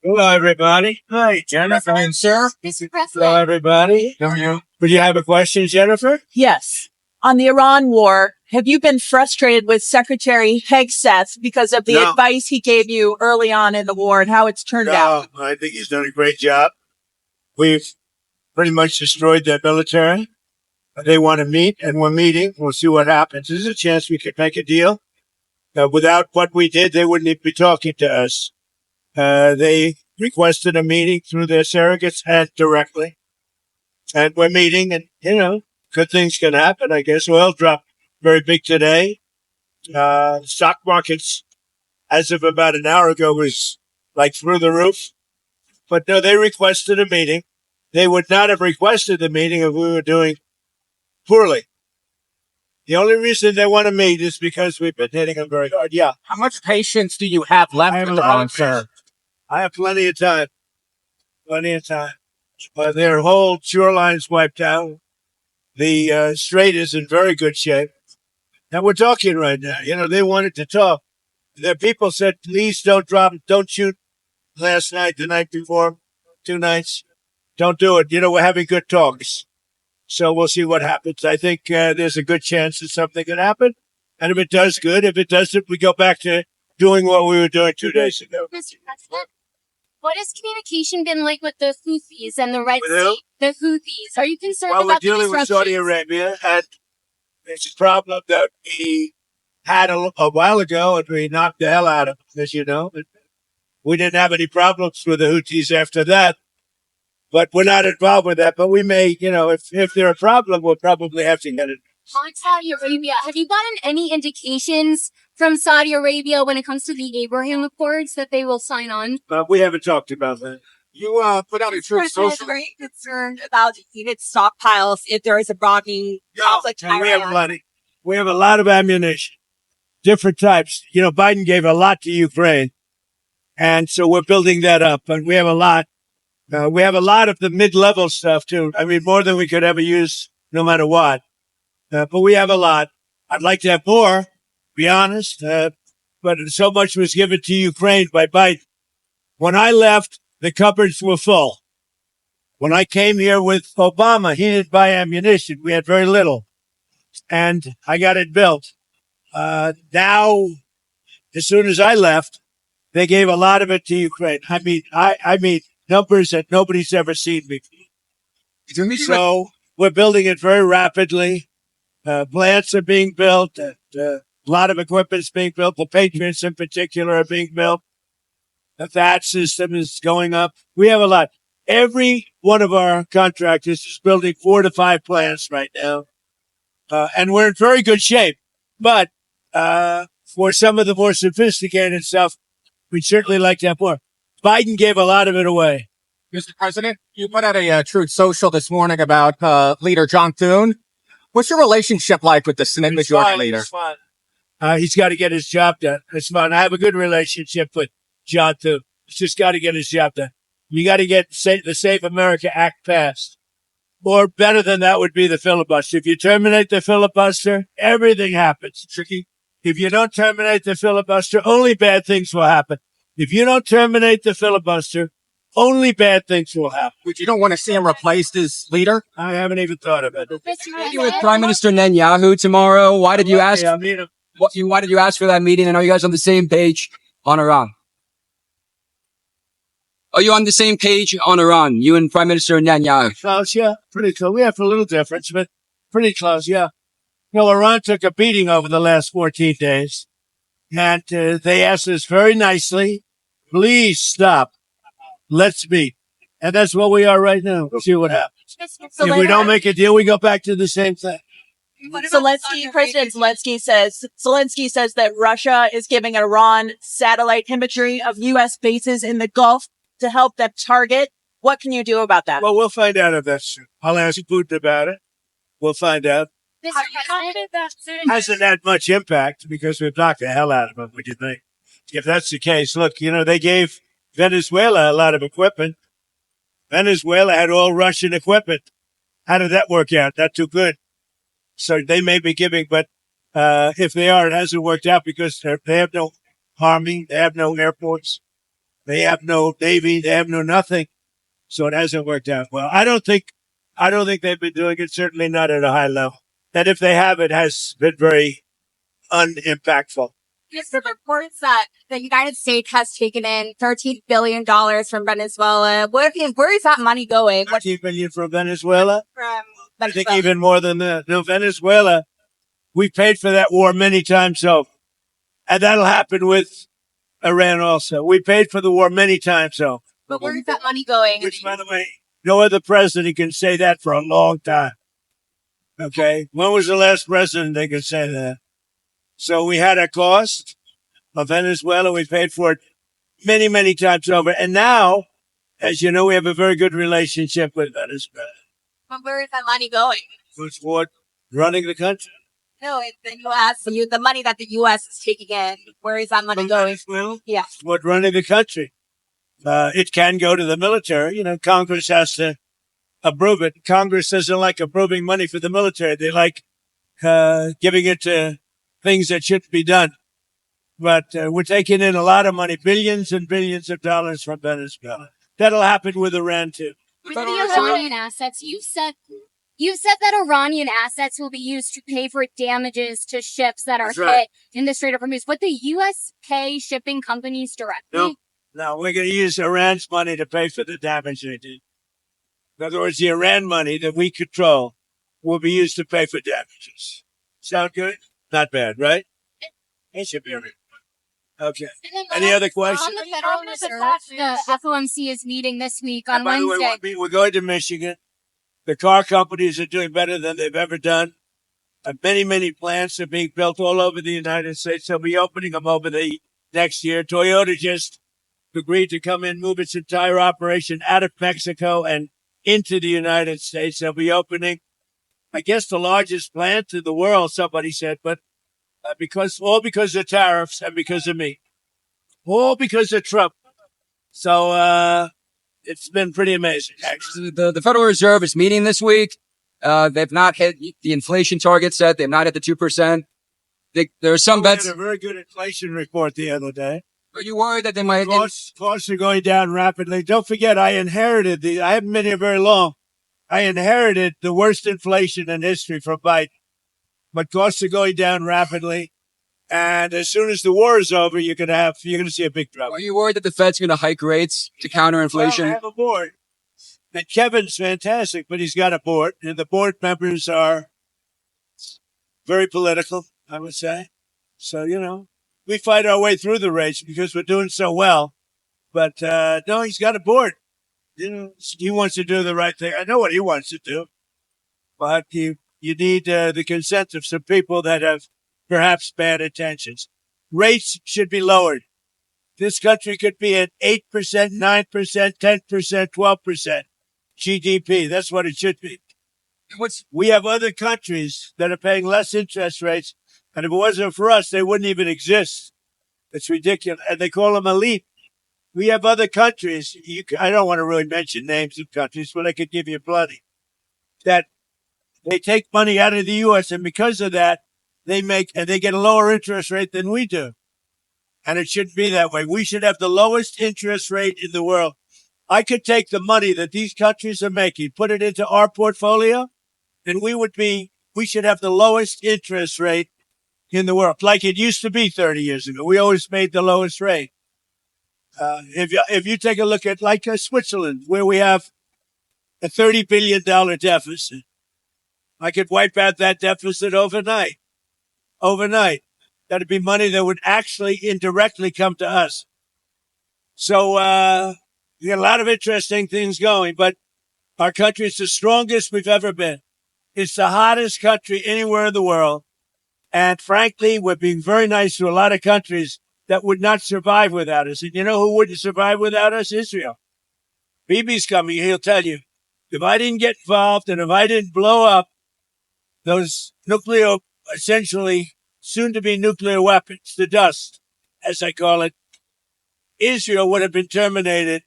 Hello, everybody. Hi, Jennifer and Sir. Mr. President. Hello, everybody. How are you? Would you have a question, Jennifer? Yes. On the Iran war, have you been frustrated with Secretary Hegseth because of the advice he gave you early on in the war and how it's turned out? I think he's done a great job. We've pretty much destroyed their military. They want to meet, and we're meeting. We'll see what happens. There's a chance we could make a deal. Without what we did, they wouldn't even be talking to us. They requested a meeting through their surrogates and directly. And we're meeting, and, good things can happen, I guess. Oil dropped very big today. Stock markets, as of about an hour ago, was like through the roof. But no, they requested a meeting. They would not have requested the meeting if we were doing poorly. The only reason they want to meet is because we've been hitting them very hard. Yeah. How much patience do you have left with Iran, sir? I have plenty of time. Plenty of time. Their whole shoreline's wiped out. The strait is in very good shape. And we're talking right now. They wanted to talk. The people said, please don't shoot last night, the night before, 2 nights. Don't do it. We're having good talks. So we'll see what happens. I think there's a good chance that something could happen. And if it does, good. If it doesn't, we go back to doing what we were doing 2 days ago. Mr. President, what has communication been like with the Houthis and the Red With who? Sea? The Houthis. Are you concerned Well, we're about the dealing with disruptions? Saudi Arabia, and it's a problem that we had a while ago, and we knocked the hell out of them, as you know. We didn't have any problems with the Houthis after that, but we're not involved with that. But we may, if they're a problem, we'll probably have to get it. On Saudi Arabia, have you gotten any indications from Saudi Arabia when it comes to the Abraham Accords that they will sign on? We haven't talked about that. You put out a truth social. Very concerned about depleted stockpiles if there is a broadening conflict. And we have plenty. We have a lot of ammunition, different types. Biden gave a lot to Ukraine, and so we're building that up. And we have a lot. We have a lot of the mid-level stuff too. I mean, more than we could ever use, no matter what. But we have a lot. I'd like to have more, be honest. But so much was given to Ukraine by Biden. When I left, the cupboards were full. When I came here with Obama, he didn't buy ammunition. We had very little. And I got it built. Now, as soon as I left, they gave a lot of it to Ukraine. I mean, numbers that nobody's ever seen before. So we're building it very rapidly. Plants are being built. A lot of equipment is being built. The Patriots in particular are being built. The THAAD system is going up. We have a lot. Every one of our contractors is building 4 to 5 plants right now. And we're in very good shape. But for some of the more sophisticated stuff, we'd certainly like to have more. Biden gave a lot of it away. Mr. President, you put out a truth social this morning about leader John Thune. What's your relationship like with the Senate Majority Leader? It's fine. He's got to get his job done. It's fine. I have a good relationship with John Thune. He's just got to get his job done. You got to get the Save America Act passed. Or better than that would be the filibuster. If you terminate the filibuster, everything happens. Tricky. If you don't terminate the filibuster, only bad things will happen. If you don't terminate the filibuster, only bad things will happen. But you don't want to see him replaced as leader? I haven't even thought of it. Meeting with Prime Minister Netanyahu tomorrow. Why did you ask? Yeah, I mean, Why did you ask for that meeting? And are you guys on the same page on Iran? Are you on the same page on Iran? You and Prime Minister Netanyahu. close, yeah, pretty close. We have a little difference, but pretty close, yeah. Iran took a beating over the last 14 days, and they asked us very nicely, please stop. Let's meet. And that's what we are right now. We'll see what happens. If we don't make a deal, we go back to the same thing. President Zelensky says that Russia is giving Iran satellite imagery of U.S. bases in the Gulf to help them target. What can you do about that? Well, we'll find out if that's true. I'll ask Putin about it. We'll find out. Hasn't had much impact because we've knocked the hell out of them. What do you think? If that's the case, look, they gave Venezuela a lot of equipment. Venezuela had all Russian equipment. How did that work out? Not too good. So they may be giving, but if they are, it hasn't worked out because they have no army, they have no airports. They have no Navy. They have no nothing. So it hasn't worked out well. I don't think they've been doing it, certainly not at a high level. And if they have, it has been very unimpactful. There's the reports that the United States has taken in $13 billion from Venezuela. Where is that money going? $13 billion from Venezuela? From I think even more than that. No, Venezuela, we paid for that war many times over. And that'll happen with Iran also. We paid for the war many times over. But where is that money going? Which, by the way, no other president can say that for a long time. Okay? When was the last president they could say that? So we had a cost of Venezuela. We paid for it many, many times over. And now, as you know, we have a very good relationship with Venezuela. But where is that money going? Who's what? Running the country. No, it's the U.S. The money that the U.S. is taking in. Where is that money going? Venezuela? Yeah. What running the country? It can go to the military. You know, Congress has to approve it. Congress doesn't like approving money for the military. They like giving it to things that shouldn't be done. But we're taking in a lot of money, billions and billions of dollars from Venezuela. That'll happen with Iran, too. With the Iranian assets, you said that Iranian assets will be used to pay for damages to ships that are hit in the Strait of Hormuz. Would the U.S. pay shipping companies directly? No, we're going to use Iran's money to pay for the damage they did. In other words, the Iran money that we control will be used to pay for damages. Sound good? Not bad, right? It should be all right. Okay. Any other questions? On the Federal Reserve, the FOMC is meeting this week on By Wednesday. the way, we're going to Michigan. The car companies are doing better than they've ever done. Many, many plants are being built all over the United States. They'll be opening them over the next year. Toyota just agreed to come in, move its entire operation out of Mexico and into the United States. They'll be opening, I guess, the largest plant in the world, somebody said, but because of tariffs and because of me. All because of Trump. So, it's been pretty amazing, actually. The Federal Reserve is meeting this week. They've not hit the inflation target set. They've not hit the 2%. There are some bets. We had a very good inflation report the other day. Are you worried that they might? Costs are going down rapidly. Don't forget, I haven't been here very long. I inherited the worst inflation in history from Biden. But costs are going down rapidly. And as soon as the war is over, you're going to see a big drop. Are you worried that the Fed's going to hike rates to counter inflation? Well, I have a board. And Kevin's fantastic, but he's got a board. And the board members are very political, I would say. So, you know, we fight our way through the race because we're doing so well. But, no, he's got a board. You know, he wants to do the right thing. I know what he wants to do. But you need the consent of some people that have perhaps bad intentions. Rates should be lowered. This country could be at 8%, 9%, 10%, 12% GDP. That's what it should be. We have other countries that are paying less interest rates, and if it wasn't for us, they wouldn't even exist. It's ridiculous. And they call them elite. We have other countries. I don't want to really mention names of countries, but I could give you plenty. That they take money out of the U.S., and because of that, they get a lower interest rate than we do. And it shouldn't be that way. We should have the lowest interest rate in the world. I could take the money that these countries are making, put it into our portfolio, and we should have the lowest interest rate in the world, like it used to be 30 years ago. We always made the lowest rate. If you take a look at like Switzerland, where we have a $30 billion deficit, I could wipe out that deficit overnight. That'd be money that would actually indirectly come to us. So, we got a lot of interesting things going, but our country is the strongest we've ever been. It's the hottest country anywhere in the world. And frankly, we're being very nice to a lot of countries that would not survive without us. And you know who wouldn't survive without us? Israel. Bibi's coming. He'll tell you, if I didn't get involved and if I didn't blow up those essentially soon-to-be nuclear weapons, the dust, as I call it, Israel would have been terminated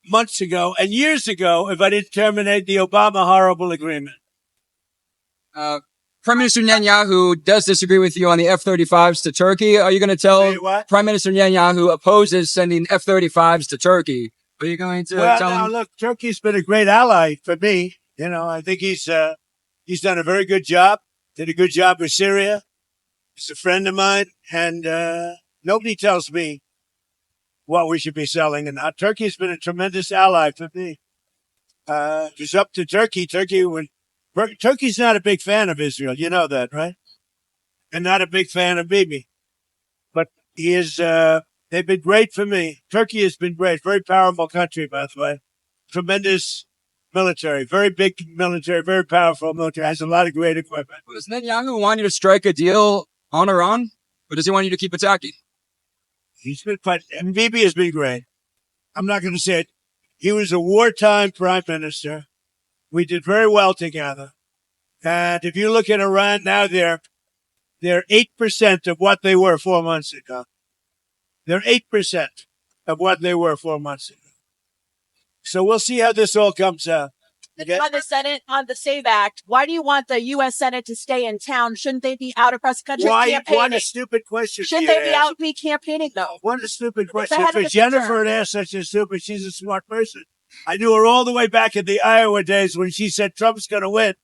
months ago and years ago if I didn't terminate the Obama horrible agreement. Prime Minister Netanyahu does disagree with you on the F-35s to Turkey. Are you going to tell Wait, what? Prime Minister Netanyahu opposes sending F-35s to Turkey? Are you going to Well, tell now him? look, Turkey's been a great ally for me. You know, I think he's done a very good job. Did a good job with Syria. He's a friend of mine, and nobody tells me what we should be selling. And Turkey's been a tremendous ally for me. It's up to Turkey. Turkey's not a big fan of Israel. You know that, right? And not a big fan of Bibi. But he is, they've been great for me. Turkey has been great. Very powerful country, by the way. Tremendous military, very big military, very powerful military, has a lot of great equipment. Does Netanyahu want you to strike a deal on Iran? Or does he want you to keep attacking? He's been quite, and Bibi has been great. I'm not going to say it. He was a wartime prime minister. We did very well together. And if you look at Iran now, they're 8% of what they were 4 months ago. They're 8% of what they were 4 months ago. So we'll see how this all comes out. Okay? On the Senate, on the SAVE Act, why do you want the U.S. Senate to stay in town? Shouldn't they be out across the country What campaigning? a stupid question. Shouldn't they be campaigning, though? What a stupid question. head of For the Jennifer concern. to ask such a stupid, she's a smart person. I knew her all the way back in the Iowa days when she said Trump's going to win.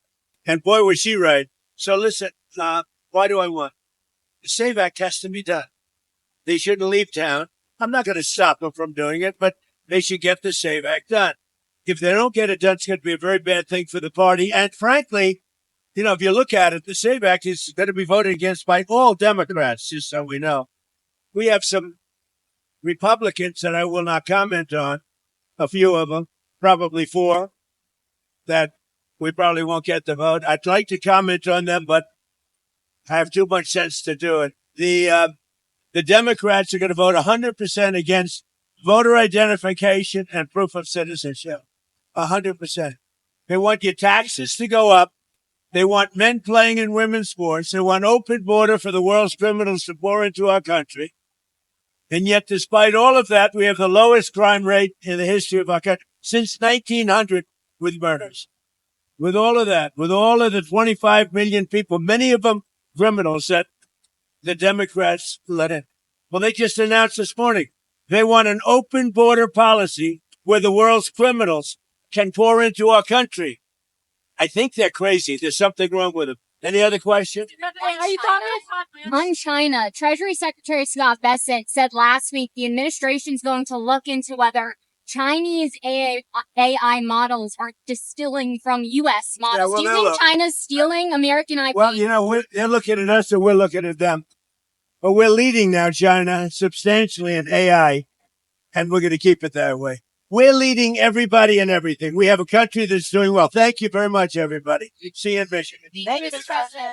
And boy, was she right. So listen, why do I want? The SAVE Act has to be done. They shouldn't leave town. I'm not going to stop them from doing it, but they should get the SAVE Act done. If they don't get it done, it's going to be a very bad thing for the party. And frankly, you know, if you look at it, the SAVE Act is going to be voted against by all Democrats, just so we know. We have some Republicans that I will not comment on, a few of them, probably 4, that we probably won't get the vote. I'd like to comment on them, but I have too much sense to do it. The Democrats are going to vote 100% against voter identification and proof of citizenship. 100%. They want your taxes to go up. They want men playing in women's sports. They want open border for the world's criminals to pour into our country. And yet, despite all of that, we have the lowest crime rate in the history of our country since 1900 with murders. With all of that, with all of the 25 million people, many of them criminals that the Democrats let in. Well, they just announced this morning they want an open border policy where the world's criminals can pour into our country. I think they're crazy. There's something wrong with them. Any other questions? On China, Treasury Secretary Scott Bessent said last week the administration's going to look into whether Chinese AI models are distilling from U.S. models. Yeah, well, Do you think China's stealing American IP? Well, you know, they're looking at us and we're looking at them. But we're leading now, China, substantially in AI, and we're going to keep it that way. We're leading everybody and everything. We have a country that's doing well. Thank you very much, everybody. See you in Michigan. Thank you, Mr. President.